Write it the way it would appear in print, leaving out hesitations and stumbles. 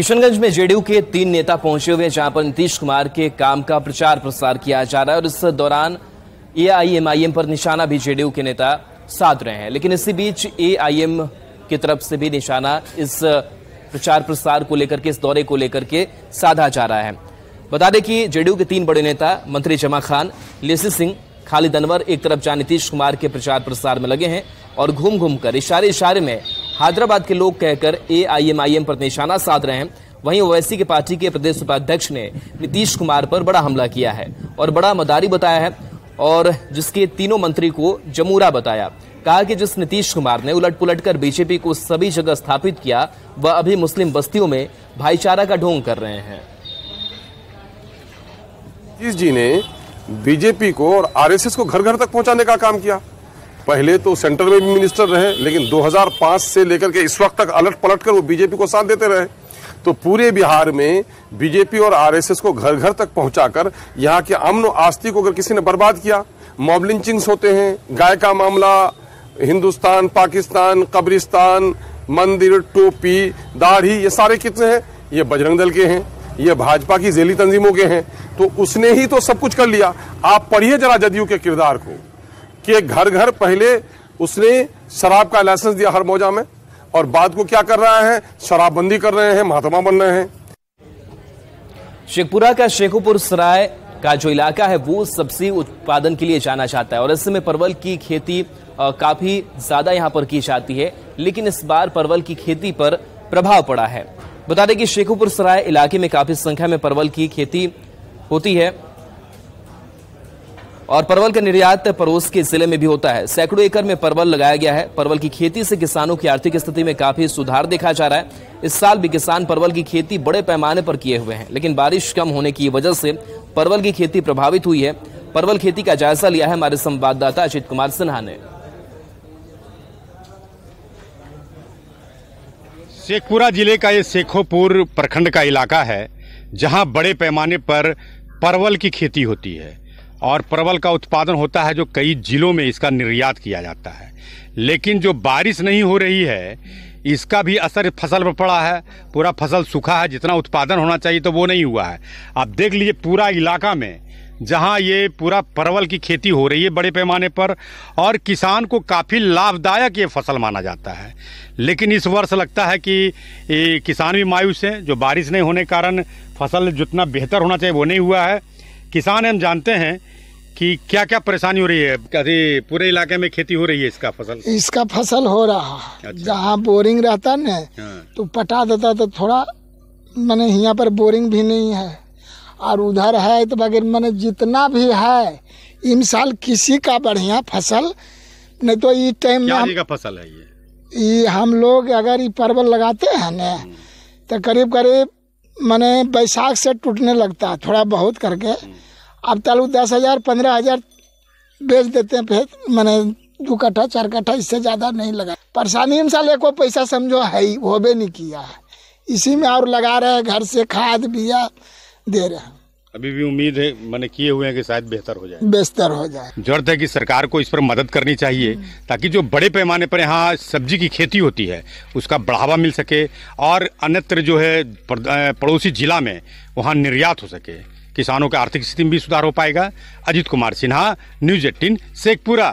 किशनगंज में जेडीयू के 3 नेता पहुंचे हुए हैं, जहां पर नीतीश कुमार के काम का प्रचार प्रसार किया जा रहा है और इस दौरान एआईएमआईएम पर निशाना भी जेडीयू के नेता साध रहे हैं। लेकिन इसी बीच एआईएम की तरफ से भी निशाना इस प्रचार प्रसार को लेकर के, इस दौरे को लेकर के साधा जा रहा है। बता दें कि जेडीयू के 3 बड़े नेता मंत्री जमा खान, लेसी सिंह, खालिद अनवर एक तरफ जहां नीतीश कुमार के प्रचार प्रसार में लगे हैं और घूम घूम कर इशारे में हैदराबाद के लोग कहकर एआईएमआईएम पर निशाना साध रहे हैं। वहीं ओवैसी के पार्टी के प्रदेश उपाध्यक्ष ने नीतीश कुमार पर बड़ा हमला किया है और बड़ा मदारी बताया है और जिसके तीनों मंत्री को जमूरा बताया। कहा कि जिस नीतीश कुमार ने उलट पुलट कर बीजेपी को सभी जगह स्थापित किया, वह अभी मुस्लिम बस्तियों में भाईचारा का ढोंग कर रहे हैं। नीतीश जी ने बीजेपी को और आरएसएस को घर घर तक पहुंचाने का काम किया। पहले तो सेंटर में भी मिनिस्टर रहे, लेकिन 2005 से लेकर के इस वक्त तक अलट पलट कर वो बीजेपी को साथ देते रहे। तो पूरे बिहार में बीजेपी और आरएसएस को घर घर तक पहुंचाकर यहाँ के अमन और आस्था को अगर किसी ने बर्बाद किया, मॉब लिंचिंग्स होते हैं, गाय का मामला, हिंदुस्तान पाकिस्तान, कब्रिस्तान, मंदिर, टोपी, दाढ़ी, ये सारे कितने हैं? ये बजरंग दल के हैं, ये भाजपा की जेली तंजीमों के हैं। तो उसने ही तो सब कुछ कर लिया। आप पढ़िए जरा जदयू के किरदार को कि घर घर पहले उसने शराब का लाइसेंस दिया हर मौजा में और बाद को क्या कर रहा है? शराबबंदी कर रहे हैं, महात्मा बन रहे हैं। शेखपुरा का शेखोपुर सराय का जो इलाका है वो सब्जी उत्पादन के लिए जाना जाता है और ऐसे में परवल की खेती काफी ज्यादा यहां पर की जाती है। लेकिन इस बार परवल की खेती पर प्रभाव पड़ा है। बता दें कि शेखोपुर सराय इलाके में काफी संख्या में परवल की खेती होती है और परवल का निर्यात पड़ोस के जिले में भी होता है। सैकड़ों एकड़ में परवल लगाया गया है। परवल की खेती से किसानों की आर्थिक स्थिति में काफी सुधार देखा जा रहा है। इस साल भी किसान परवल की खेती बड़े पैमाने पर किए हुए हैं, लेकिन बारिश कम होने की वजह से परवल की खेती प्रभावित हुई है। परवल खेती का जायजा लिया है हमारे संवाददाता अजित कुमार सिन्हा ने। शेखपुरा जिले का ये शेखोपुर प्रखंड का इलाका है, जहां बड़े पैमाने पर परवल की खेती होती है और परवल का उत्पादन होता है जो कई जिलों में इसका निर्यात किया जाता है। लेकिन जो बारिश नहीं हो रही है, इसका भी असर फसल पर पड़ा है। पूरा फसल सूखा है, जितना उत्पादन होना चाहिए तो वो नहीं हुआ है। आप देख लीजिए पूरा इलाका में जहां ये पूरा परवल की खेती हो रही है बड़े पैमाने पर और किसान को काफ़ी लाभदायक ये फसल माना जाता है। लेकिन इस वर्ष लगता है कि किसान भी मायूस हैं, जो बारिश नहीं होने के कारण फसल जितना बेहतर होना चाहिए वो नहीं हुआ है। किसान हम जानते हैं कि क्या क्या परेशानी हो रही है। कभी पूरे इलाके में खेती हो रही है इसका फसल हो रहा है। अच्छा। जहाँ बोरिंग रहता न तो पटा देता तो थोड़ा मैंने यहाँ पर बोरिंग भी नहीं है और उधर है तो बगैर मैंने जितना भी है इन साल किसी का बढ़िया फसल नहीं। तो ये टाइम में का फसल है ये हम लोग अगर ये परवल लगाते हैं न तो करीब करीब मैंने बैसाख से टूटने लगता है थोड़ा बहुत करके। अब तालू 10,000 15,000 बेच देते हैं, फिर मैंने 2 कट्ठा 4 कट्ठा, इससे ज़्यादा नहीं लगा। परेशानी इन साल एको पैसा समझो है ही वो भी नहीं किया है। इसी में और लगा रहे हैं, घर से खाद बिया दे रहे हैं। अभी भी उम्मीद है, मैंने किए हुए हैं कि शायद बेहतर हो जाए। जरूरत है कि सरकार को इस पर मदद करनी चाहिए ताकि जो बड़े पैमाने पर यहाँ सब्जी की खेती होती है उसका बढ़ावा मिल सके और अन्यत्र जो है पड़ोसी जिला में वहाँ निर्यात हो सके। किसानों की आर्थिक स्थिति में भी सुधार हो पाएगा। अजित कुमार सिन्हा, न्यूज़ 18 शेखपुरा।